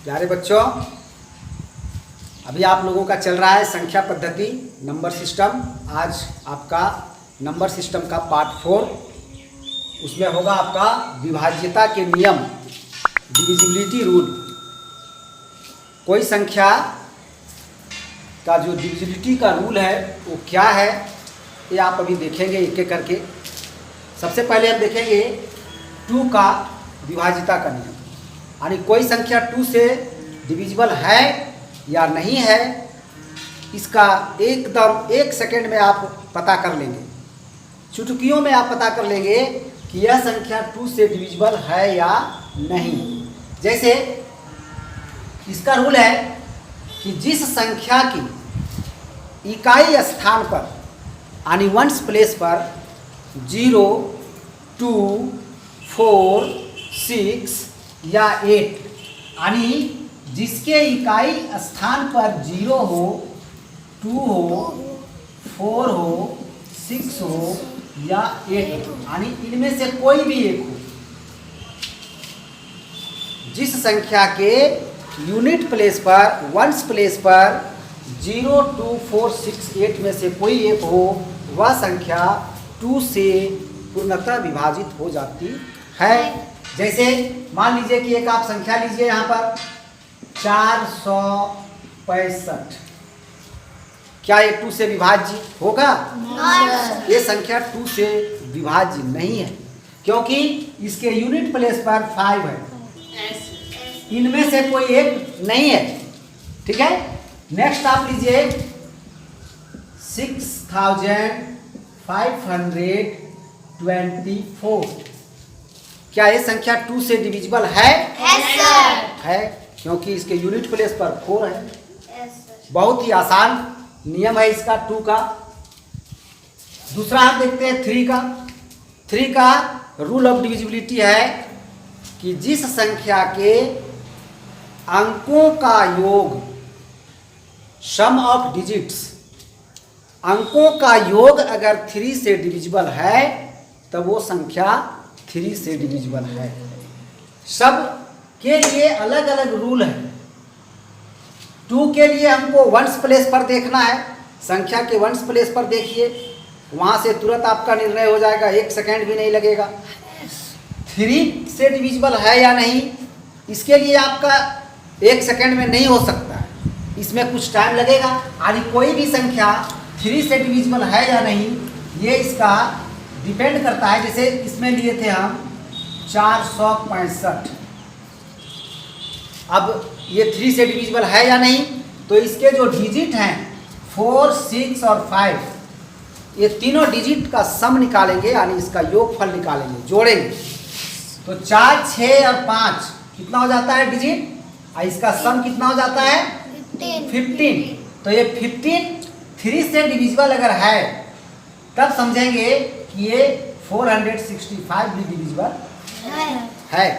प्यारे बच्चों, अभी आप लोगों का चल रहा है संख्या पद्धति नंबर सिस्टम। आज आपका नंबर सिस्टम का पार्ट 4, उसमें होगा आपका विभाज्यता के नियम, डिविजिबिलिटी रूल। कोई संख्या का जो डिविजिबिलिटी का रूल है वो क्या है, ये आप अभी देखेंगे एक एक करके। सबसे पहले हम देखेंगे 2 का विभाज्यता का नियम, यानी कोई संख्या 2 से डिविजिबल है या नहीं है, इसका एकदम 1 सेकेंड में आप पता कर लेंगे। चुटकियों में आप पता कर लेंगे कि यह संख्या 2 से डिविजिबल है या नहीं। जैसे इसका रूल है कि जिस संख्या की इकाई स्थान पर यानी वंस प्लेस पर 0, 2, 4, 6 या 8, यानी जिसके इकाई स्थान पर 0 हो, 2 हो, 4 हो, 6 हो या 8 हो, यानी इनमें से कोई भी एक हो, जिस संख्या के यूनिट प्लेस पर वंस प्लेस पर 0, 2, 4, 6, 8 में से कोई एक हो, वह संख्या 2 से पूर्णतः विभाजित हो जाती है। जैसे मान लीजिए कि एक आप संख्या लीजिए यहाँ पर 465, क्या ये 2 से विभाज्य होगा? ये संख्या 2 से विभाज्य नहीं है, क्योंकि इसके यूनिट प्लेस पर 5 है, इनमें से कोई एक नहीं है। ठीक है, नेक्स्ट आप लीजिए 6524, क्या ये संख्या 2 से डिविजिबल है? है, क्योंकि इसके यूनिट प्लेस पर 4 है। बहुत ही आसान नियम है इसका 2 का। दूसरा हम देखते हैं 3 का। 3 का रूल ऑफ डिविजिबिलिटी है कि जिस संख्या के अंकों का योग, सम ऑफ डिजिट्स, अंकों का योग अगर 3 से डिविजिबल है तब वो संख्या 3 से डिविजिबल है। सब के लिए अलग अलग रूल है। 2 के लिए हमको वंस प्लेस पर देखना है, संख्या के वंस प्लेस पर देखिए, वहाँ से तुरंत आपका निर्णय हो जाएगा, 1 सेकेंड भी नहीं लगेगा। 3 से डिविजिबल है या नहीं, इसके लिए आपका 1 सेकेंड में नहीं हो सकता है, इसमें कुछ टाइम लगेगा। यानी कोई भी संख्या 3 से डिविजिबल है या नहीं, ये इसका डिपेंड करता है। जैसे इसमें लिए थे हम 465, अब ये 3 से डिविजिबल है या नहीं, तो इसके जो डिजिट हैं 4, 6 और 5, ये तीनों डिजिट का सम निकालेंगे, यानी इसका योगफल निकालेंगे, जोड़ेंगे। तो 4, 6 और 5 कितना हो जाता है डिजिट, और इसका सम कितना हो जाता है 15। तो ये 15 3 से डिविजिबल अगर है तब समझेंगे कि ये 465 भी डिविजिबल है,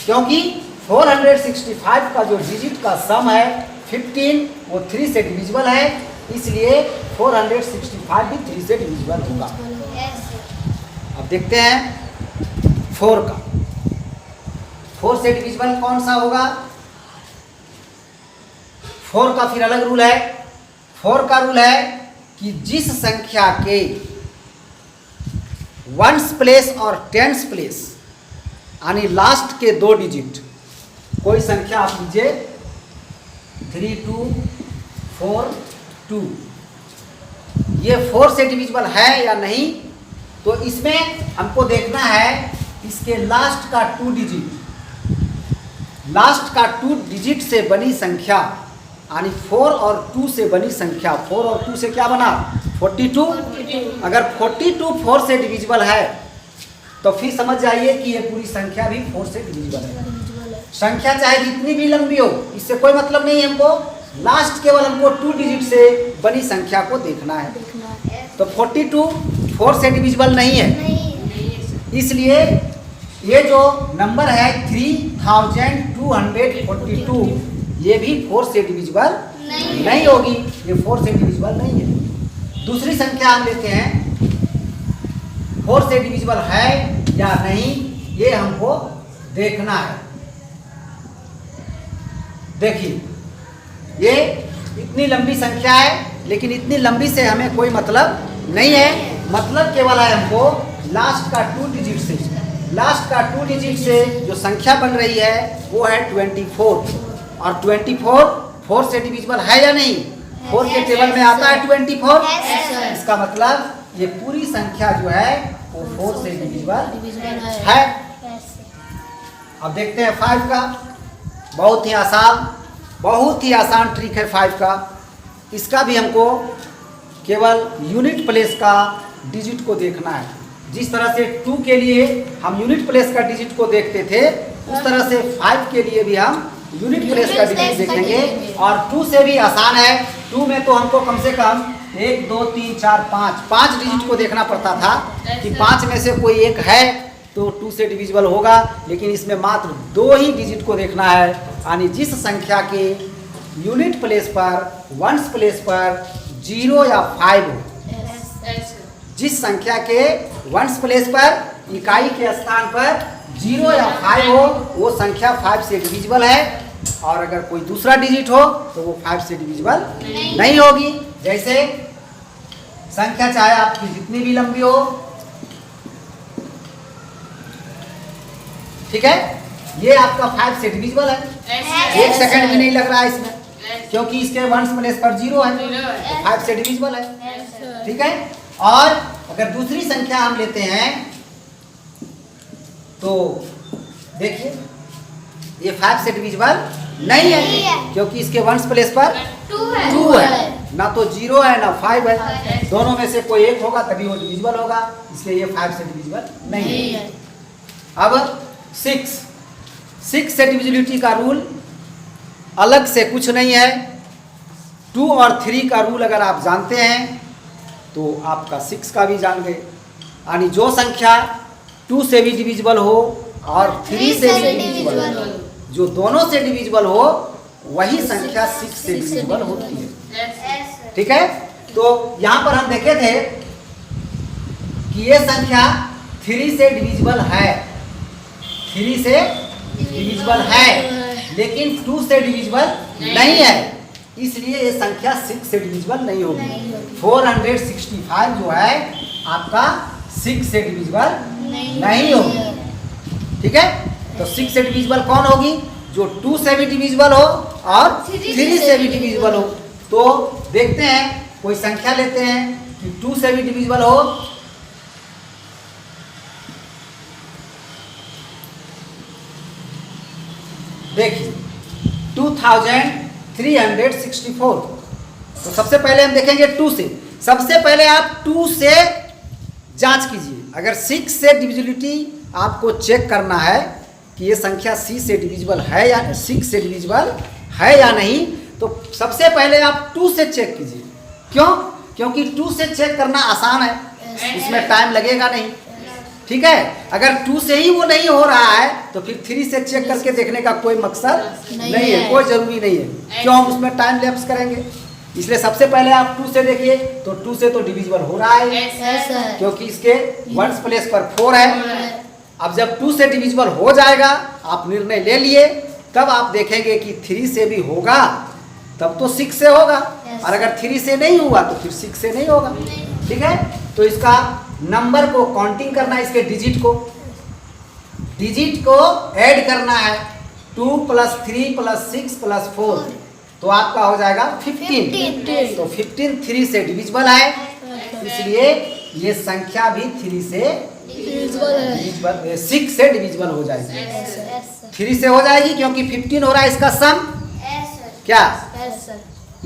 क्योंकि 465 का जो डिजिट का सम है 15, वो 3 से डिविजिबल है, इसलिए 465 भी 3 से डिविजिबल होगा। अब देखते हैं 4 का। 4 से डिविजिबल कौन सा होगा? 4 का फिर अलग रूल है। 4 का रूल है कि जिस संख्या के वंस प्लेस और टेंस प्लेस, यानी लास्ट के 2 डिजिट, कोई संख्या आप लीजिए 3242, ये 4 से डिविजिबल है या नहीं, तो इसमें हमको देखना है इसके लास्ट का 2 डिजिट, लास्ट का 2 डिजिट से बनी संख्या, यानी 4 और 2 से बनी संख्या, 4 और 2 से क्या बना 42। अगर 42 4 से डिविजिबल है तो फिर समझ जाइए कि ये पूरी संख्या भी 4 से डिविजिबल है। संख्या चाहे जितनी भी लंबी हो, इससे कोई मतलब नहीं, हमको लास्ट केवल हमको 2 डिजिट से बनी संख्या को देखना है। तो 42 4 से डिविजिबल नहीं है, इसलिए ये जो नंबर है 3242, ये भी 4 से डिविजिबल नहीं होगी, ये 4 से डिविजिबल नहीं है। दूसरी संख्या हम लेते हैं, 4 से डिविजिबल है या नहीं, ये हमको देखना है। देखिए ये इतनी लंबी संख्या है, लेकिन इतनी लंबी से हमें कोई मतलब नहीं है। मतलब केवल है हमको लास्ट का 2 डिजिट से, लास्ट का 2 डिजिट से जो संख्या बन रही है वो है 24, और 24 4 से डिविजिबल है या नहीं? 4 के टेबल में आता है 24। इसका मतलब ये पूरी संख्या जो है वो 4 से डिविजिबल है। अब देखते हैं 5 का। बहुत ही आसान ट्रिक है 5 का। इसका भी हमको केवल यूनिट प्लेस का डिजिट को देखना है। जिस तरह से 2 के लिए हम यूनिट प्लेस का डिजिट को देखते थे, उस तरह से 5 के लिए भी हम यूनिट प्लेस का डिजिट देखेंगे। और 2 से भी आसान है। 2 में तो हमको कम से कम 1 2 3 4 5 डिजिट को देखना पड़ता था कि 5 में से कोई एक है तो 2 से डिविजिबल होगा, लेकिन इसमें मात्र 2 ही डिजिट को देखना है। यानी जिस संख्या के यूनिट प्लेस पर, वंस प्लेस पर 0 या 5 हो, जिस संख्या के वंस प्लेस पर इकाई के स्थान पर 0 या 5 हो, वो संख्या 5 से डिविजिबल है। और अगर कोई दूसरा डिजिट हो तो वो 5 से डिविजिबल नहीं होगी। जैसे संख्या चाहे आपकी जितनी भी लंबी हो, ठीक है, ये आपका 5 से डिविजिबल है। 1 सेकंड भी नहीं लग रहा है इसमें, क्योंकि इसके वंस प्लेस पर 0 है, तो 5 से डिविजिबल है। ठीक है। और अगर दूसरी संख्या हम लेते हैं तो देखिए ये 5 से डिविजिबल नहीं है, क्योंकि इसके वंस प्लेस पर 2 है, ना तो 0 है ना 5 है। दोनों में से कोई एक होगा तभी वो डिविजिबल होगा, इसलिए ये 5 से डिविजिबल नहीं है। अब 6 से डिविजिबिलिटी का रूल अलग से कुछ नहीं है। 2 और 3 का रूल अगर आप जानते हैं तो आपका 6 का भी जान गए। यानी जो संख्या 2 से भी डिविजिबल हो और 3 से भी डिविजिबल हो, जो दोनों से डिविजिबल हो, वही संख्या 6 से डिविजिबल होती है। ठीक है। तो यहाँ पर हम देखे थे कि ये संख्या 3 से डिविजिबल है, 3 से डिविजिबल है, लेकिन 2 से डिविजिबल नहीं है, इसलिए ये संख्या 6 से डिविजिबल नहीं होगी। 465 जो है आपका 6 से डिविजिबल नहीं होगी। ठीक है। तो 6 से डिविजिबल कौन होगी? जो 2 से भी डिविजिबल हो और 3 से भी डिविजिबल हो। तो देखते हैं, कोई संख्या लेते हैं कि 2 से भी डिविजिबल हो। देखिए 2364। तो सबसे पहले हम देखेंगे 2 से। सबसे पहले आप 2 से जांच कीजिए। अगर 6 से डिविजिबिलिटी आपको चेक करना है कि ये संख्या 6 से डिविजिबल है या 6 से डिविजिबल है या नहीं, तो सबसे पहले आप 2 से चेक कीजिए। क्यों? क्योंकि 2 से चेक करना आसान है, इसमें टाइम लगेगा नहीं। ठीक है। अगर 2 से ही वो नहीं हो रहा है तो फिर 3 से चेक करके देखने का कोई मकसद नहीं है, कोई जरूरी नहीं है। क्यों हम उसमें टाइम लैप्स करेंगे? इसलिए सबसे पहले आप 2 से देखिए। तो 2 से तो डिविजिबल हो रहा है, क्योंकि इसके वंस प्लेस पर 4 है। अब जब 2 से डिविजिबल हो जाएगा, आप निर्णय ले लिए, तब आप देखेंगे कि 3 से भी होगा, तब तो 6 से होगा। और अगर 3 से नहीं हुआ तो फिर 6 से नहीं होगा। ठीक है। तो इसका नंबर को काउंटिंग करना है, इसके डिजिट को ऐड करना है। 2 + 3 + 6 + 4, तो आपका हो जाएगा 15। तो 15 3 से डिविजिबल है, इसलिए ये संख्या भी 3 से डिविजिबल 6 से डिविजिबल हो जाएगी। 3 से हो जाएगी क्योंकि 15 हो रहा है इसका सम। क्या?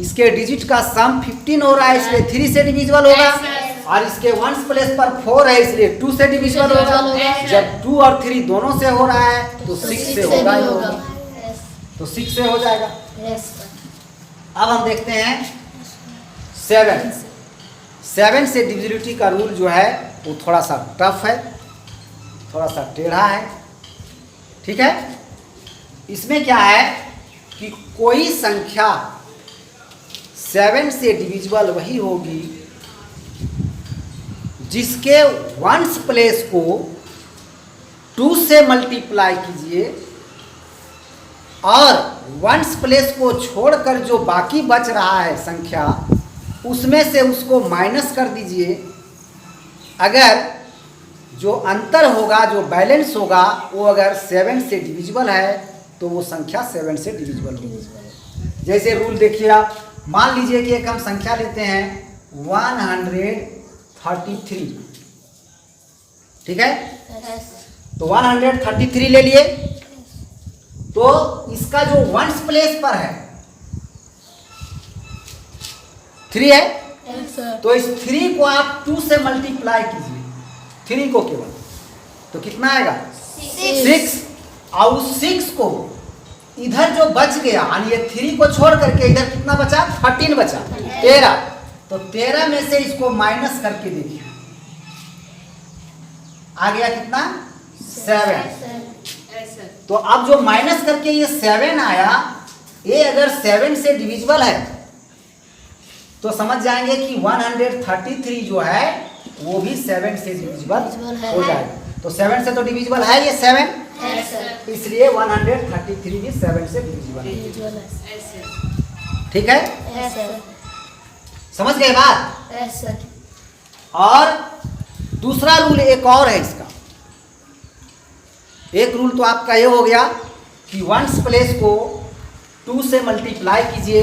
इसके डिजिट का सम 15 हो रहा है, इसलिए 3 से डिविजिबल होगा। और इसके वंस प्लेस पर 4 है, इसलिए 2 से डिविजिबल होगा। जब 2 और 3 दोनों से हो रहा है तो 6 से होगा ही होगा। तो 6 से हो जाएगा। अब हम देखते हैं 7 से डिविजिबिलिटी का रूल जो है वो थोड़ा सा टफ है, थोड़ा सा टेढ़ा है। ठीक है। इसमें क्या है कि कोई संख्या 7 से डिविजिबल वही होगी जिसके वंस प्लेस को 2 से मल्टीप्लाई कीजिए और वंस प्लेस को छोड़कर जो बाकी बच रहा है संख्या, उसमें से उसको माइनस कर दीजिए। अगर जो अंतर होगा, जो बैलेंस होगा, वो अगर 7 से डिविजिबल है तो वो संख्या 7 से डिविजिबल होगी। जैसे रूल देखिए आप, मान लीजिए कि एक हम संख्या लेते हैं 133, ठीक है। तो 133 ले लिए, तो इसका जो वंस प्लेस पर है 3 है, तो इस 3 को आप 2 से मल्टीप्लाई कीजिए, 3 को केवल, तो कितना आएगा 6। और उस 6 को इधर जो बच गया, यानी ये 3 को छोड़ करके इधर कितना बचा, 13 बचा, 13। तो 13 में से इसको माइनस करके देखिए, आ गया कितना 7। तो अब जो माइनस करके ये 7 आया, ये अगर 7 से डिविजिबल है तो समझ जाएंगे कि 133 जो है वो भी 7 से डिविजिबल हो जाएगा। तो 7 से तो डिविजिबल है ये 7, इसलिए 133 भी 7 से डिविजिबल है। ठीक है, समझ गए बात। और दूसरा रूल एक और है इसका। एक रूल तो आपका ये हो गया कि वंस प्लेस को 2 से मल्टीप्लाई कीजिए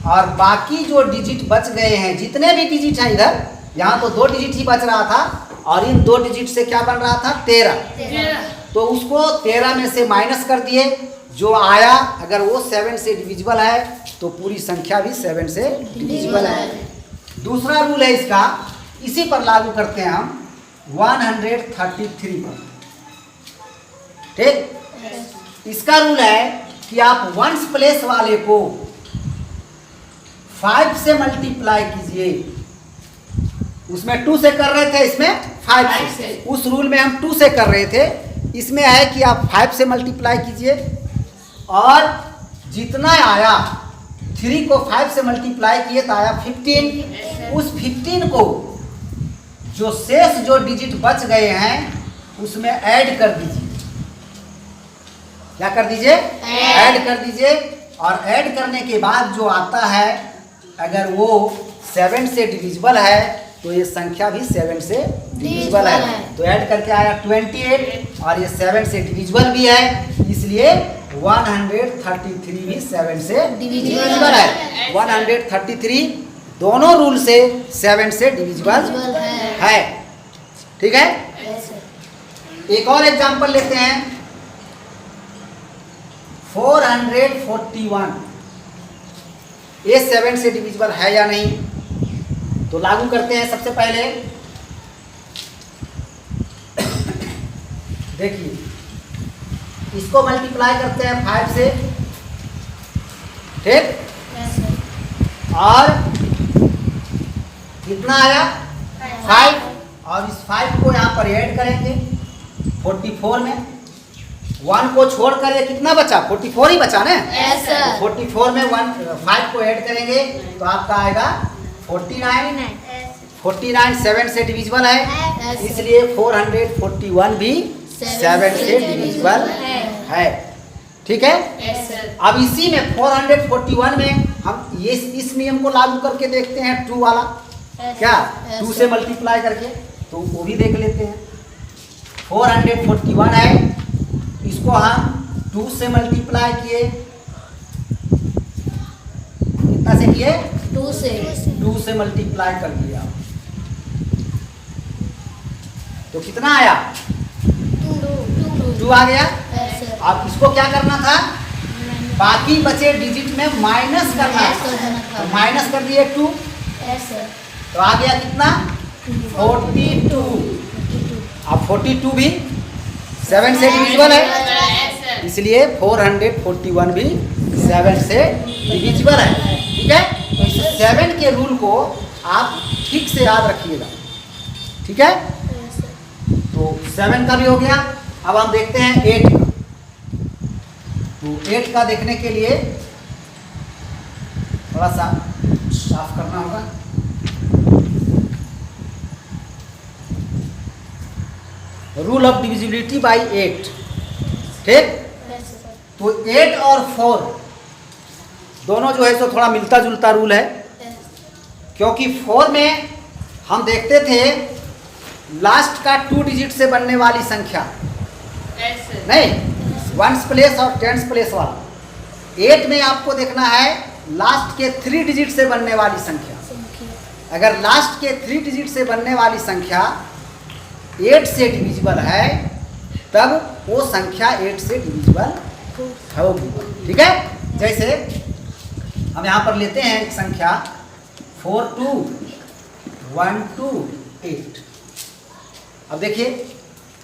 और बाकी जो डिजिट बच गए हैं, जितने भी डिजिट हैं इधर, यहाँ तो 2 डिजिट ही बच रहा था और इन 2 डिजिट से क्या बन रहा था 13। तो उसको 13 में से माइनस कर दिए, जो आया अगर वो 7 से डिविजिबल है तो पूरी संख्या भी 7 से डिविजिबल है। दूसरा रूल है इसका, इसी पर लागू करते हैं हम 133 पर। ठीक, इसका रूल है कि आप वंस प्लेस वाले को 5 से मल्टीप्लाई कीजिए। उसमें 2 से कर रहे थे, इसमें 5 से। उस रूल में हम 2 से कर रहे थे, इसमें है कि आप 5 से मल्टीप्लाई कीजिए और जितना आया, 3 को 5 से मल्टीप्लाई किए तो आया 15। उस 15 को जो शेष जो डिजिट बच गए हैं उसमें ऐड कर दीजिए। क्या कर दीजिए, ऐड कर दीजिए। और ऐड करने के बाद जो आता है, अगर वो 7 से डिविजिबल है तो ये संख्या भी 7 से डिविजिबल है। तो ऐड करके आया 28 और ये 7 से डिविजिबल भी है, इसलिए 133 भी 7 से डिविजिबल है। 133 दोनों रूल से 7 से डिविजिबल है। ठीक है, एक और एग्जांपल लेते हैं 441। ये 7 से डिविजिबल है या नहीं, तो लागू करते हैं। सबसे पहले देखिए, इसको मल्टीप्लाई करते हैं 5 से, ठीक, और कितना आया 5, और इस 5 को यहाँ पर ऐड करेंगे 44 में। 1 को छोड़कर ये कितना बचा, 44 ही बचा ना। 44 में 5 को ऐड करेंगे तो आपका आएगा 49। 7 से डिविजिबल है, इसलिए 441 भी 7 से डिविजिबल है। ठीक है, अब इसी में 441 में हम ये इस नियम को लागू करके देखते हैं, 2 वाला। क्या 2 से मल्टीप्लाई करके, तो वो भी देख लेते हैं। 441 है, इसको हम 2 से मल्टीप्लाई किए, कितना से किए, 2 से मल्टीप्लाई कर दिया, तो कितना आया 2 आ गया। अब इसको क्या करना था, बाकी बचे डिजिट में माइनस करना, तो माइनस कर दिए 2, तो आ गया कितना 42। अब 42 भी 7 से डिविजिबल है, इसलिए 441 भी 7 से डिविजिबल है। ठीक है, तो इस 7 के रूल को आप ठीक से याद रखिएगा। ठीक है, तो 7 का भी हो गया। अब हम देखते हैं 8 का। तो 8 का देखने के लिए थोड़ा सा साफ करना होगा। Rule of divisibility bye 8। ठीक, तो 8 और 4 दोनों जो है सो थोड़ा मिलता जुलता रूल है, क्योंकि 4 में हम देखते थे लास्ट का 2 डिजिट से बनने वाली संख्या, नहीं वंस प्लेस और टेंस प्लेस वाला। 8 में आपको देखना है लास्ट के 3 डिजिट से बनने वाली संख्या। अगर लास्ट के 3 डिजिट से बनने वाली संख्या 8 से डिविजिबल है, तब वो संख्या 8 से डिविजिबल होगी। ठीक है, जैसे हम यहाँ पर लेते हैं एक संख्या 4 2 1 2 8। अब देखिए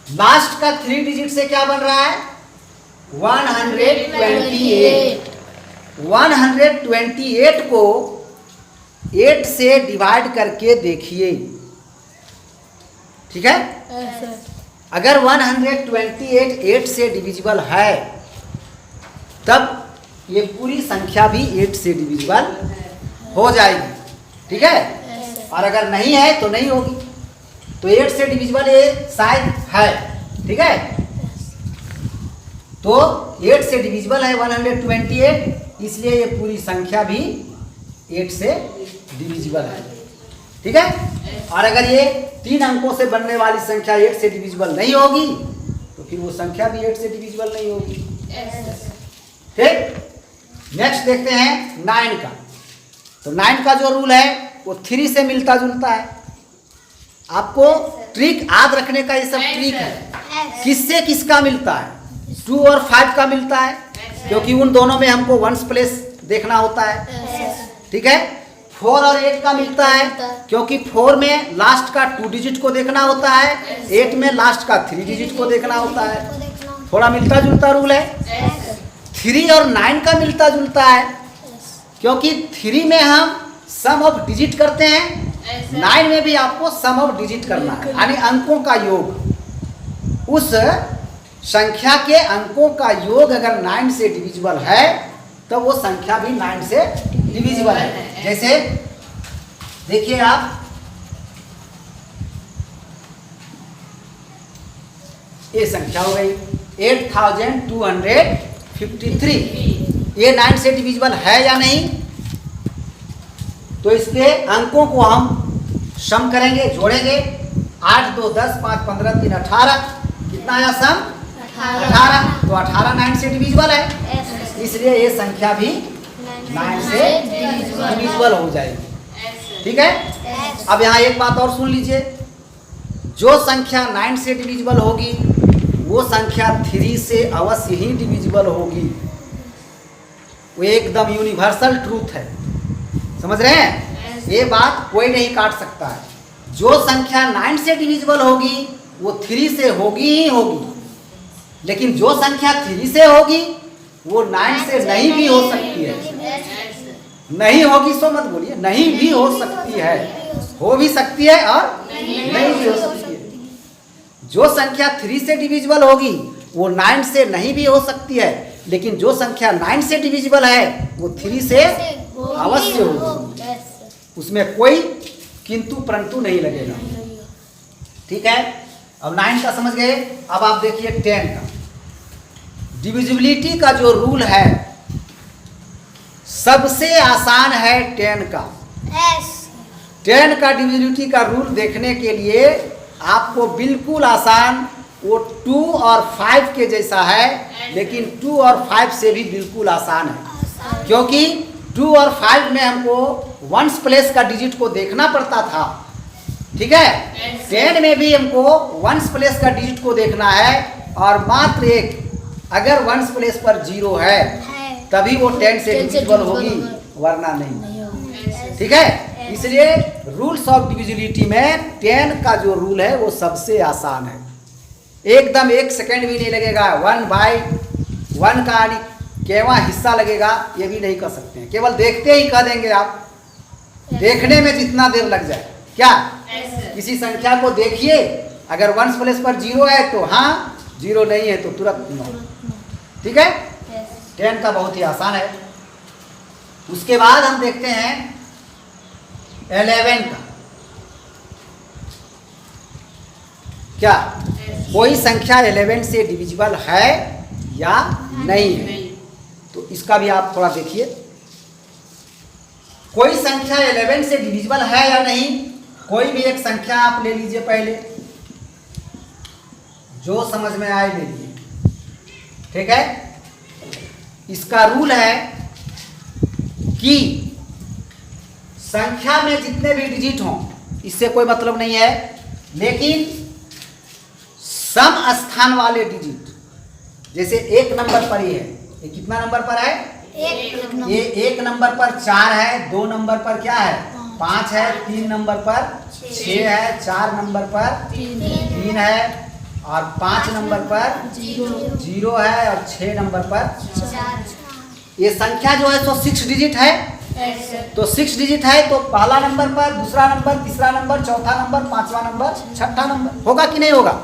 लास्ट का 3 डिजिट से क्या बन रहा है 128। 128 को 8 से डिवाइड करके देखिए। ठीक है, अगर 128 8 से डिविजिबल है, तब ये पूरी संख्या भी 8 से डिविजिबल हो जाएगी। ठीक है, और अगर नहीं है तो नहीं होगी। तो 8 से डिविजिबल ये शायद है। ठीक है, तो 8 से डिविजिबल है 128, इसलिए ये पूरी संख्या भी 8 से डिविजिबल है। ठीक है, और अगर ये 3 अंकों से बनने वाली संख्या 8 से डिविजिबल नहीं होगी, तो फिर वो संख्या भी 8 से डिविजिबल नहीं होगी। ठीक, नेक्स्ट देखते हैं 9 का। तो 9 का जो रूल है वो 3 से मिलता जुलता है। आपको ट्रिक याद रखने का ये सब ट्रिक है। किससे किसका मिलता है, 2 और 5 का मिलता है, क्योंकि उन दोनों में हमको वंस प्लेस देखना होता है। ठीक है, 4 और 8 का मिलता है, क्योंकि 4 में लास्ट का 2 डिजिट को देखना होता है, 8 में लास्ट का 3 डिजिट को देखना होता है। थोड़ा मिलता जुलता रूल है। 3 और 9 का मिलता जुलता है, क्योंकि 3 में हम सम ऑफ डिजिट करते हैं, 9 में भी आपको सम ऑफ डिजिट करना है, यानी अंकों का योग। उस संख्या के अंकों का योग अगर 9 से डिविजिबल है, तो वो संख्या भी 9 से डिविजिबल है। जैसे देखिए आप, ये संख्या हो गई 8253। ये 9 से डिविजिबल है या नहीं, तो इसके अंकों को हम सम करेंगे, जोड़ेंगे। 8 2 10 5 15 3 18, कितना आया सम 18। तो 18 9 से डिविजिबल है, इसलिए ये संख्या भी 9 से डिविजिबल हो जाएगी। ठीक है, अब यहाँ एक बात और सुन लीजिए, जो संख्या 9 से डिविजिबल होगी वो संख्या 3 से अवश्य ही डिविजिबल होगी। वो एकदम यूनिवर्सल ट्रूथ है, समझ रहे हैं, ये बात कोई नहीं काट सकता है। जो संख्या 9 से डिविजिबल होगी वो 3 से होगी ही होगी, लेकिन जो संख्या 3 से होगी वो 9 से नहीं भी हो सकती है। नहीं होगी सो मत बोलिए, नहीं भी हो सकती है, हो भी सकती है और नहीं भी हो सकती है। जो संख्या 3 से डिविजिबल होगी वो 9 से नहीं भी हो सकती है, लेकिन जो संख्या 9 से डिविजिबल है वो 3 से अवश्य होगी, उसमें कोई किंतु परंतु नहीं लगेगा। ठीक है, अब 9 का समझ गए। अब आप देखिए 10 का। डिविजिबिलिटी का जो रूल है सबसे आसान है 10 का। 10 का डिविजिबिलिटी का रूल देखने के लिए आपको बिल्कुल आसान, वो 2 और 5 के जैसा है, लेकिन 2 और 5 से भी बिल्कुल आसान है, क्योंकि 2 और 5 में हमको वंस प्लेस का डिजिट को देखना पड़ता था। ठीक है, 10 में भी हमको वंस प्लेस का डिजिट को देखना है, और मात्र एक, अगर वंस प्लेस पर 0 है तभी वो 10 से डिविजिबल होगी, वरना नहीं। ठीक है, इसलिए रूल्स ऑफ डिविजिबिलिटी में 10 का जो रूल है वो सबसे आसान है। एकदम 1 सेकेंड भी नहीं लगेगा। 1/1 का केवल हिस्सा लगेगा ये भी नहीं कर सकते हैं, केवल देखते ही कह देंगे आप। देखने में जितना देर लग जाए, क्या किसी संख्या को देखिए, अगर वंस प्लेस पर 0 है तो हाँ, 0 नहीं है तो तुरंत नो। ठीक है, 10 का बहुत ही आसान है। उसके बाद हम देखते हैं 11 का। क्या कोई संख्या 11 से डिविजिबल है या नहीं है? तो इसका भी आप थोड़ा देखिए, कोई संख्या 11 से डिविजिबल है या नहीं। कोई भी एक संख्या आप ले लीजिए, पहले जो समझ में आए ले लीजिए, ठीक है। इसका रूल है कि संख्या में जितने भी डिजिट हों इससे कोई मतलब नहीं है, लेकिन सम स्थान वाले डिजिट, जैसे एक नंबर पर ही है, ये कितना नंबर पर है, ये एक नंबर पर 4 है, 2 नंबर पर क्या है 5 है, 3 नंबर पर 6 है, 4 नंबर पर 3 है, और 5 नंबर पर 0 है, और 6 नंबर पर 4। ये संख्या जो है तो 6 डिजिट है, तो 6 डिजिट है तो पहला नंबर पर, दूसरा नंबर, तीसरा नंबर, चौथा नंबर, पांचवा नंबर, छठा नंबर, होगा कि नहीं होगा।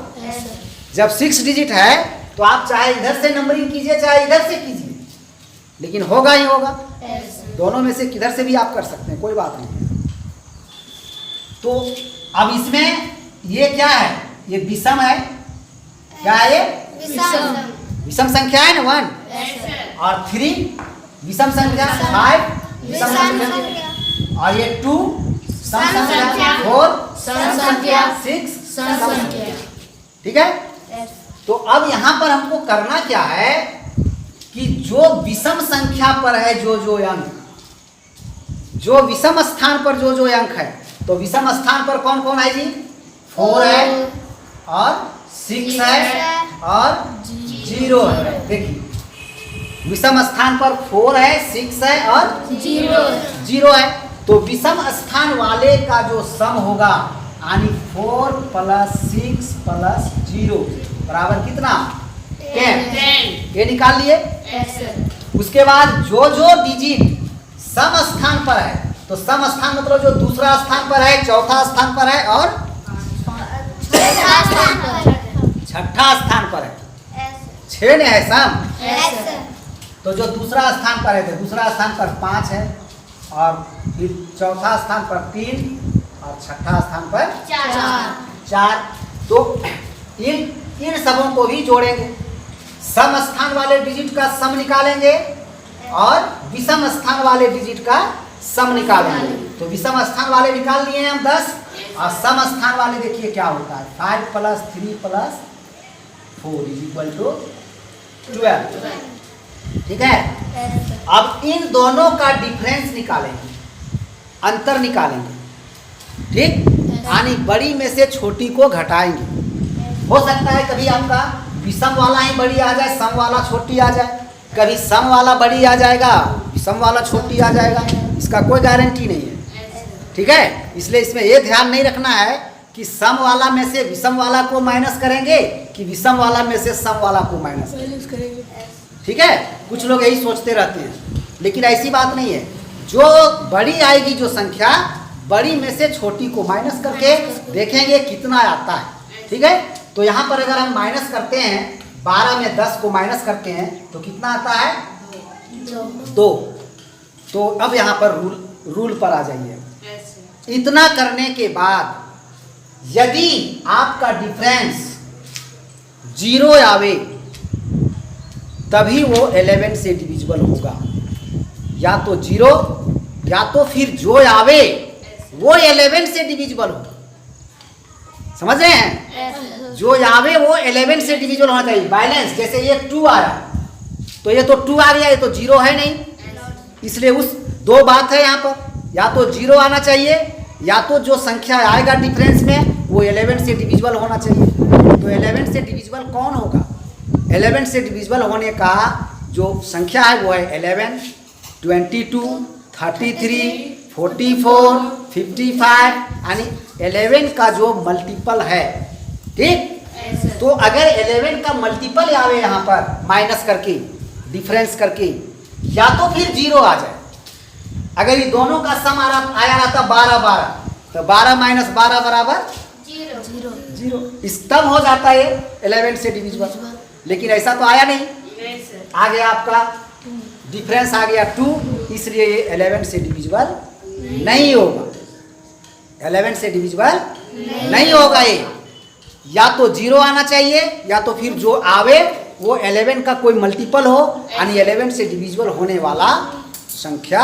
जब 6 डिजिट है तो आप चाहे इधर से नंबरिंग कीजिए चाहे इधर से कीजिए, लेकिन होगा ही होगा। दोनों में से किधर से भी आप कर सकते हैं, कोई बात नहीं। तो अब इसमें ये क्या है, ये विषम है, क्या है ये विषम संख्या है ना 1 और 3 विषम संख्या, 5 विषम संख्या, और ये 2 सम संख्या, 4 सम संख्या, 6 सम संख्या, ठीक है। तो अब यहाँ पर हमको करना क्या है कि जो विषम संख्या पर है जो अंक, जो विषम स्थान पर जो अंक है, तो विषम स्थान पर कौन कौन है जी, 4 है और 6 है और 0 है। देखिए विषम स्थान पर 4 है, 6 है और 0 है। तो विषम स्थान वाले का जो सम होगा यानी 4 + 6 + 0 बराबर कितना 10। ये निकाल लिए। उसके बाद जो डिजिट सम स्थान पर है, तो सम स्थान मतलब जो दूसरा स्थान पर है, चौथा स्थान पर है और छठा स्थान पर है, 6 ने है सम। तो जो दूसरा स्थान पर है, तो दूसरा स्थान पर 5 है, और फिर चौथा स्थान पर 3 और छठा स्थान पर 4। तो इन सबों को भी जोड़ेंगे, सम स्थान वाले डिजिट का सम निकालेंगे और विषम स्थान वाले डिजिट का सम निकालेंगे। तो विषम स्थान वाले निकाल लिए हैं हम 10, और सम स्थान वाले देखिए क्या होता है, 5 + 3 + 4 = 12, ठीक है। अब इन दोनों का डिफरेंस निकालेंगे, अंतर निकालेंगे, ठीक। यानी बड़ी में से छोटी को घटाएंगे। हो सकता है कभी आपका विषम वाला ही बड़ी आ जाए, सम वाला छोटी आ जाए, कभी सम वाला बड़ी आ जाएगा, विषम वाला छोटी आ जाएगा, इसका कोई गारंटी नहीं है, ठीक है। इसलिए इसमें ये ध्यान नहीं रखना है कि सम वाला में से विषम वाला को माइनस करेंगे कि विषम वाला में से सम वाला को माइनस करेंगे, ठीक है। कुछ लोग यही सोचते रहते हैं, लेकिन ऐसी बात नहीं है। जो बड़ी आएगी जो संख्या, बड़ी में से छोटी को माइनस करके देखेंगे कितना आता है, ठीक है। तो यहाँ पर अगर हम माइनस करते हैं, 12 में 10 को माइनस करते हैं तो कितना आता है 2। तो अब यहाँ पर रूल पर आ जाइए। इतना करने के बाद यदि आपका डिफरेंस 0 आवे तभी वो 11 से डिविजिबल होगा, या तो 0 या तो फिर जो आवे वो 11 से डिविजिबल हो। समझ रहे हैं, जो आवे वो 11 से डिविजिबल होना चाहिए। बैलेंस, जैसे ये 2 आया तो ये तो 2 आ गया, ये तो 0 है नहीं, इसलिए उस 2 बात है यहाँ पर, या तो 0 आना चाहिए या तो जो संख्या आएगा डिफरेंस में वो 11 से डिविजिबल होना चाहिए। तो 11 से डिविजिबल कौन होगा, 11 से डिविजिबल होने का जो संख्या है वो है 11, 22, 33, 44, 55, यानी 11 का जो मल्टीपल है, ठीक। तो अगर 11 का मल्टीपल आवे यहाँ पर माइनस करके, डिफरेंस करके, या तो फिर 0 आ जाए। अगर ये दोनों का सम आया रहता 12, तो 12 - 12 बराबर 0, इस तब हो जाता है 11 से डिविजिबल। लेकिन ऐसा तो आया नहीं, आ गया आपका डिफरेंस आ गया 2, इसलिए ये 11 से डिविजिबल नहीं होगा, 11 से डिविजिबल नहीं होगा। ये या तो 0 आना चाहिए या तो फिर जो आवे वो 11 का कोई मल्टीपल हो, यानी 11 से डिविजिबल होने वाला संख्या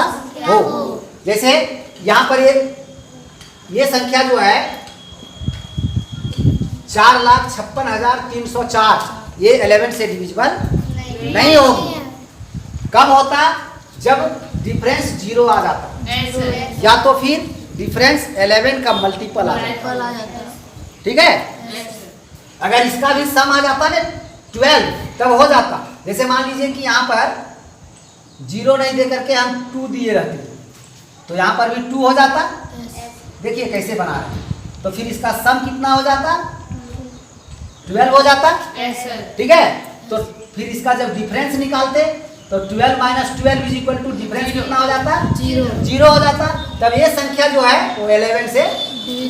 हो। जैसे यहाँ पर ये संख्या जो है 4,56,304, ये 11 से डिविजिबल नहीं होगी। कब होता? जब डिफरेंस 0 आ जाता, या तो फिर डिफरेंस 11 का मल्टीपल आ जाता। ठीक है, अगर इसका भी सम आ जाता ना 12, तब हो जाता। जैसे मान लीजिए कि यहाँ पर 0 नहीं दे करके हम 2 दिए रहते, तो यहाँ पर भी 2 हो जाता। देखिए कैसे बना रहे हैं, तो फिर इसका सम कितना हो जाता? 12 हो जाता। ठीक है, तो फिर इसका जब डिफरेंस निकालते तो 12 minus 12 is equal to difference कितना हो जाता? 0 हो जाता। तब ये संख्या जो है वो 11 से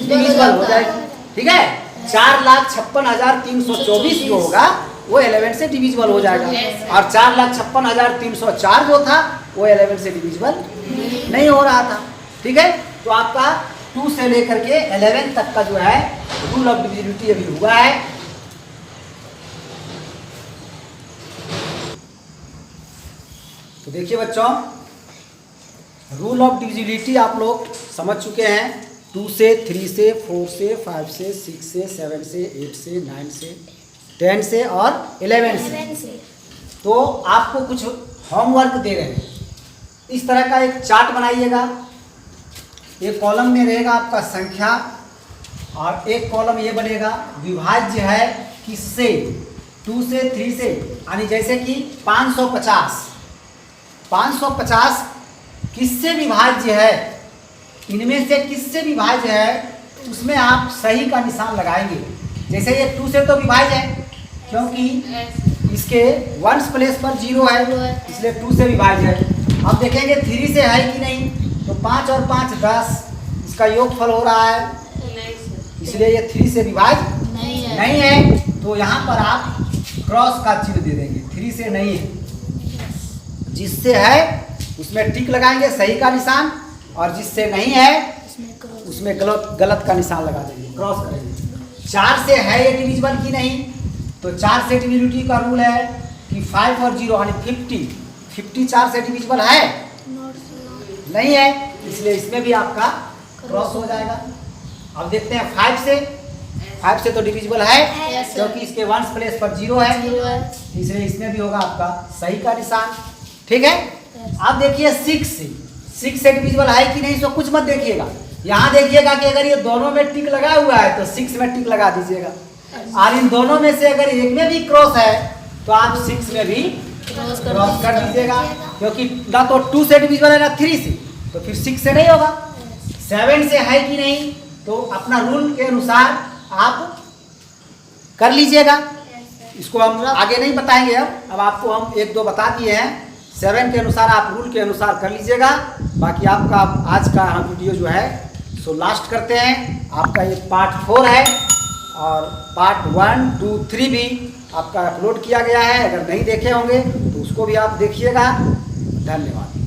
डिविजिबल हो जाएगी। ठीक है, 4,56,324 जो होगा वो 11 से डिविजिबल हो जाएगा, और 4,56,304 जो था वो 11 से डिविजिबल नहीं हो रहा था। ठीक है, तो आपका 2 से लेकर के 11 तक का जो है रूल ऑफ डिविजिबिलिटी अभी हुआ है। तो देखिए बच्चों, रूल ऑफ डिविजिबिलिटी आप लोग समझ चुके हैं। 2 से, 3 से, 4 से, 5 से, 6 से, 7 से, 8 से, 9 से, 10 से और 11 से। तो आपको कुछ होमवर्क दे रहे हैं। इस तरह का एक चार्ट बनाइएगा। एक कॉलम में रहेगा आपका संख्या, और एक कॉलम ये बनेगा विभाज्य है किससे? 2 से, 3 से, यानी जैसे कि 550 किससे विभाज्य है? इनमें से किससे विभाज्य है, उसमें आप सही का निशान लगाएंगे। जैसे ये 2 से तो विभाज्य है, क्योंकि इसके वंस प्लेस पर 0 है, इसलिए 2 से विभाज्य है। अब देखेंगे 3 से है कि नहीं, तो 5 और 5 10, इसका योगफल हो रहा है, इसलिए ये 3 से विभाज्य नहीं है। तो यहाँ पर आप क्रॉस का चिन्ह दे देंगे। 3 से नहीं है, जिससे है उसमें टिक लगाएंगे सही का निशान, और जिससे नहीं है उसमें गलत का निशान लगा देंगे, क्रॉस करेंगे। 4 से है ये डिविजिबल की नहीं, तो 4 से डिविजिबिलिटी का रूल है कि 5 और 0 यानी 50 4 से डिविजिबल है नहीं है, इसलिए इसमें भी आपका क्रॉस हो जाएगा। अब देखते हैं 5 से तो डिविजिबल है, क्योंकि इसके वंस प्लेस पर 0 है, इसलिए इसमें भी होगा आपका सही का निशान। ठीक है, अब देखिए 6 से डिविजिबल है कि नहीं, तो कुछ मत देखिएगा। यहाँ देखिएगा कि अगर ये दोनों में टिक लगा हुआ है तो 6 में टिक लगा दीजिएगा, और इन दोनों में से अगर एक में भी क्रॉस है तो आप 6 में भी क्रॉस कर दीजिएगा, क्योंकि ना तो 2 से डिविजिबल है ना 3 से, तो फिर 6 से नहीं होगा। 7 से है कि नहीं, तो अपना रूल के अनुसार आप कर लीजिएगा। इसको हम आगे नहीं बताएंगे, अब आपको हम 1-2 बता दिए हैं। 7 के अनुसार आप रूल के अनुसार कर लीजिएगा। बाकी आपका आज का वीडियो जो है सो लास्ट करते हैं। आपका ये पार्ट 4 है, और पार्ट 1, 2, 3 भी आपका अपलोड किया गया है। अगर नहीं देखे होंगे तो उसको भी आप देखिएगा। धन्यवाद।